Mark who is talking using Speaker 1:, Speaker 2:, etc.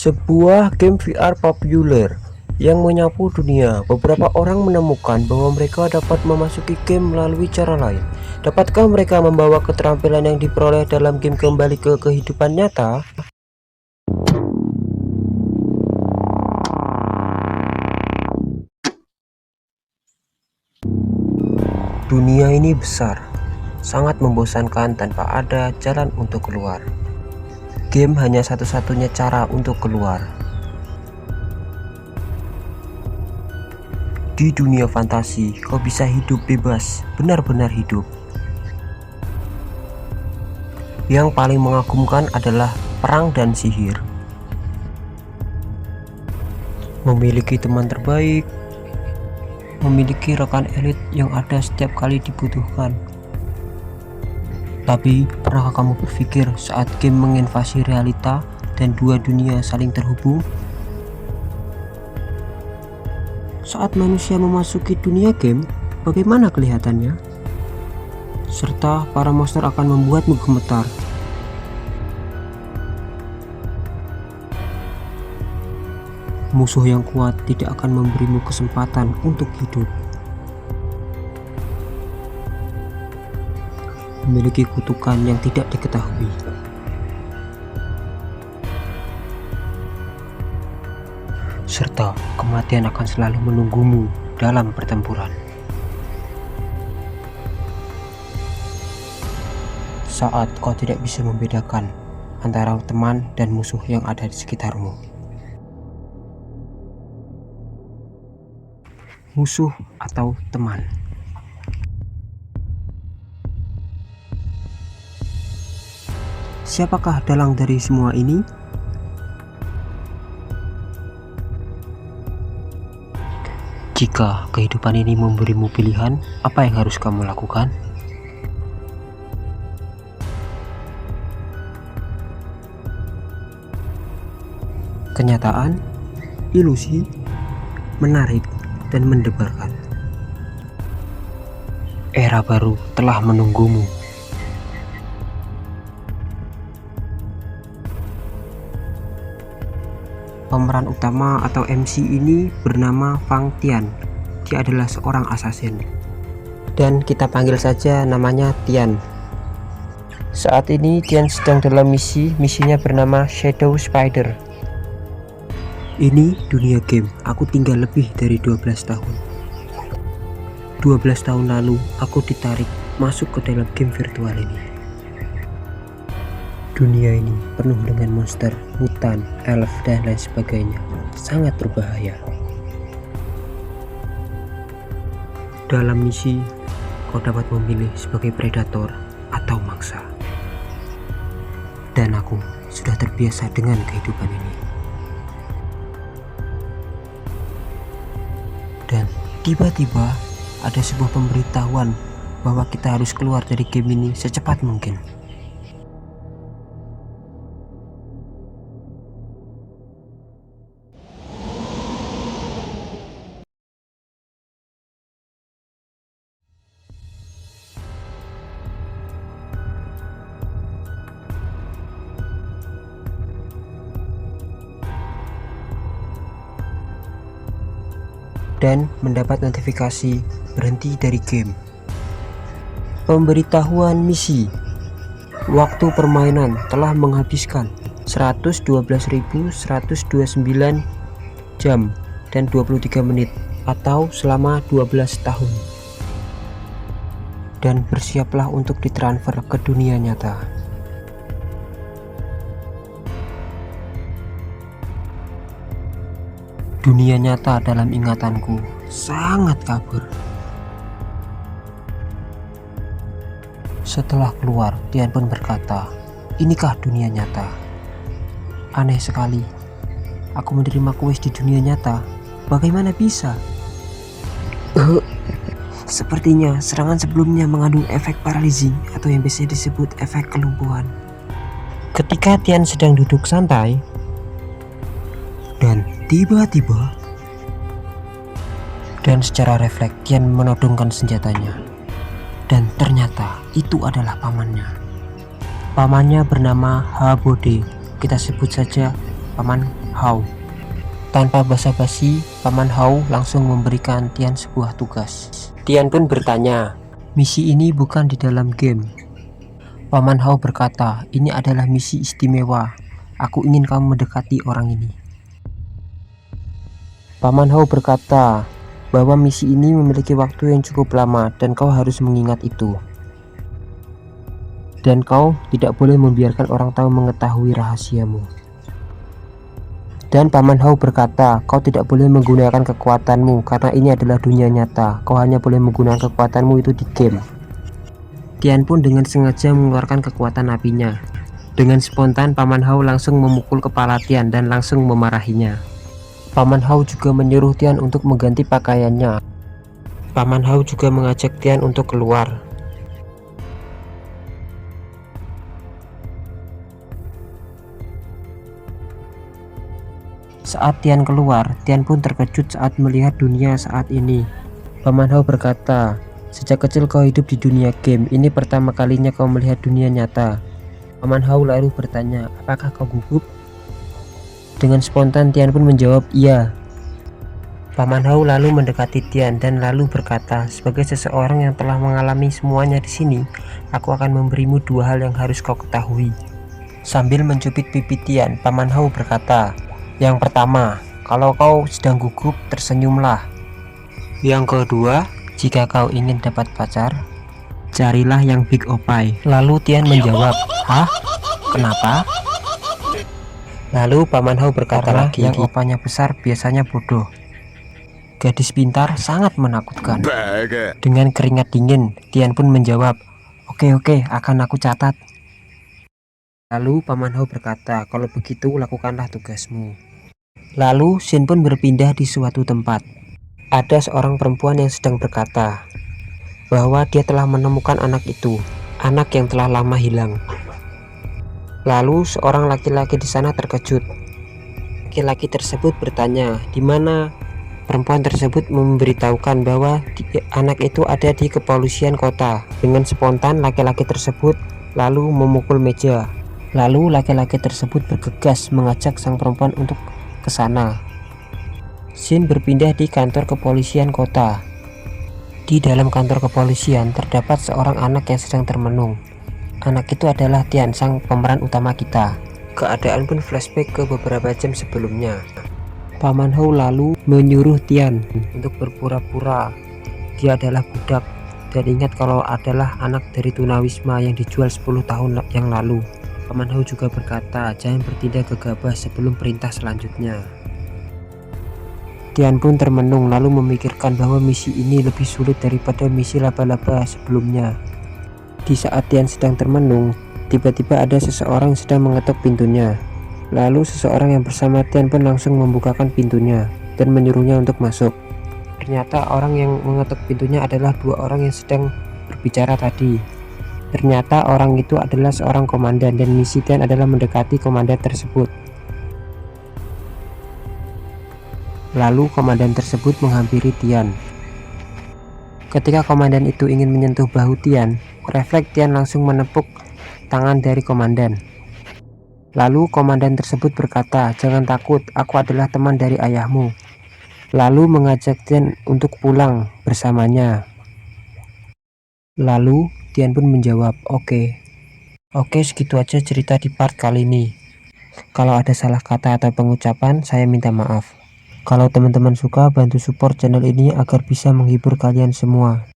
Speaker 1: Sebuah game VR populer yang menyapu dunia. Beberapa orang menemukan bahwa mereka dapat memasuki game melalui cara lain. Dapatkah mereka membawa keterampilan yang diperoleh dalam game kembali ke kehidupan nyata? Dunia ini besar, sangat membosankan tanpa ada jalan untuk keluar. Game hanya satu-satunya cara untuk keluar. Di dunia fantasi, kau bisa hidup bebas, benar-benar hidup. Yang paling mengagumkan adalah perang dan sihir. Memiliki teman terbaik, memiliki rekan elit yang ada setiap kali dibutuhkan. Tapi, pernahkah kamu berpikir saat game menginvasi realita dan dua dunia saling terhubung? Saat manusia memasuki dunia game, bagaimana kelihatannya? Serta para monster akan membuatmu gemetar. Musuh yang kuat tidak akan memberimu kesempatan untuk hidup. Memiliki kutukan yang tidak diketahui. Serta kematian akan selalu menunggumu dalam pertempuran. Saat kau tidak bisa membedakan antara teman dan musuh yang ada di sekitarmu. Musuh atau teman. Siapakah dalang dari semua ini? Jika kehidupan ini memberimu pilihan, apa yang harus kamu lakukan? Kenyataan, ilusi, menarik, dan mendebarkan. Era baru telah menunggumu. Pemeran utama atau MC ini bernama Fang Tian. Dia adalah seorang assassin. Dan kita panggil saja namanya Tian. Saat ini Tian sedang dalam misinya bernama Shadow Spider. Ini dunia game, aku tinggal lebih dari 12 tahun. 12 tahun lalu, aku ditarik masuk ke dalam game virtual ini. Dunia ini penuh dengan monster, hutan, elf, dan lain sebagainya. Sangat berbahaya. Dalam misi, kau dapat memilih sebagai predator atau mangsa. Dan aku sudah terbiasa dengan kehidupan ini. Dan tiba-tiba ada sebuah pemberitahuan bahwa kita harus keluar dari game ini secepat mungkin. Dan mendapat notifikasi berhenti dari game. Pemberitahuan misi. Waktu permainan telah menghabiskan 112.129 jam dan 23 menit atau selama 12 tahun. Dan bersiaplah untuk ditransfer ke dunia nyata. Dunia nyata dalam ingatanku sangat kabur. Setelah keluar, Tian pun berkata, "Inikah dunia nyata? Aneh sekali. Aku menerima kuis di dunia nyata. Bagaimana bisa?" Sepertinya serangan sebelumnya mengandung efek paralisi atau yang biasa disebut efek kelumpuhan. Ketika Tian sedang duduk santai, dan tiba-tiba dan secara refleks Tian menodongkan senjatanya. Dan ternyata itu adalah pamannya. Pamannya bernama Habode. Kita sebut saja Paman Hao. Tanpa basa-basi, Paman Hao langsung memberikan Tian sebuah tugas. Tian pun bertanya, misi ini bukan di dalam game. Paman Hao berkata, ini adalah misi istimewa. Aku ingin kamu mendekati orang ini. Paman Hao berkata bahwa misi ini memiliki waktu yang cukup lama dan kau harus mengingat itu. Dan kau tidak boleh membiarkan orang tahu mengetahui rahasiamu. Dan Paman Hao berkata, kau tidak boleh menggunakan kekuatanmu karena ini adalah dunia nyata. Kau hanya boleh menggunakan kekuatanmu itu di game. Tian pun dengan sengaja mengeluarkan kekuatan apinya. Dengan spontan Paman Hao langsung memukul kepala Tian dan langsung memarahinya. Paman Hao juga menyuruh Tian untuk mengganti pakaiannya. Paman Hao juga mengajak Tian untuk keluar. Saat Tian keluar, Tian pun terkejut saat melihat dunia saat ini. Paman Hao berkata, sejak kecil kau hidup di dunia game, ini pertama kalinya kau melihat dunia nyata. Paman Hao lalu bertanya, apakah kau gugup? Dengan spontan Tian pun menjawab iya. Paman Hao lalu mendekati Tian dan lalu berkata, sebagai seseorang yang telah mengalami semuanya di sini, aku akan memberimu dua hal yang harus kau ketahui. Sambil mencubit pipi Tian, Paman Hao berkata, yang pertama, kalau kau sedang gugup, tersenyumlah. Yang kedua, jika kau ingin dapat pacar, carilah yang big opai. Lalu Tian menjawab, hah? Kenapa? Lalu Paman Hao berkata lagi, yang opanya besar biasanya bodoh. Gadis pintar sangat menakutkan. Dengan keringat dingin, Tian pun menjawab, oke, akan aku catat. Lalu Paman Hao berkata, kalau begitu lakukanlah tugasmu. Lalu Shin pun berpindah di suatu tempat. Ada seorang perempuan yang sedang berkata bahwa dia telah menemukan anak itu, anak yang telah lama hilang. Lalu seorang laki-laki di sana terkejut. Laki-laki tersebut bertanya, di mana? Perempuan tersebut memberitahukan bahwa anak itu ada di kepolisian kota. Dengan spontan laki-laki tersebut lalu memukul meja. Lalu laki-laki tersebut bergegas mengajak sang perempuan untuk ke sana. Shin berpindah di kantor kepolisian kota. Di dalam kantor kepolisian terdapat seorang anak yang sedang termenung. Anak itu adalah Tian, sang pemeran utama kita. Keadaan pun flashback ke beberapa jam sebelumnya. Paman Hao lalu menyuruh Tian untuk berpura-pura dia adalah budak dan ingat kalau adalah anak dari tunawisma yang dijual 10 tahun yang lalu. Paman Hao juga berkata, jangan bertindak gegabah sebelum perintah selanjutnya. Tian pun termenung lalu memikirkan bahwa misi ini lebih sulit daripada misi laba-laba sebelumnya. Di saat Tian sedang termenung, tiba-tiba ada seseorang yang sedang mengetuk pintunya. Lalu seseorang yang bersama Tian pun langsung membukakan pintunya dan menyuruhnya untuk masuk. Ternyata orang yang mengetuk pintunya adalah dua orang yang sedang berbicara tadi. Ternyata orang itu adalah seorang komandan dan misi Tian adalah mendekati komandan tersebut. Lalu komandan tersebut menghampiri Tian. Ketika komandan itu ingin menyentuh bahu Tian, refleks Tian langsung menepuk tangan dari komandan. Lalu komandan tersebut berkata, jangan takut, aku adalah teman dari ayahmu. Lalu mengajak Tian untuk pulang bersamanya. Lalu Tian pun menjawab, oke, segitu aja cerita di part kali ini. Kalau ada salah kata atau pengucapan, saya minta maaf. Kalau teman-teman suka, bantu support channel ini agar bisa menghibur kalian semua.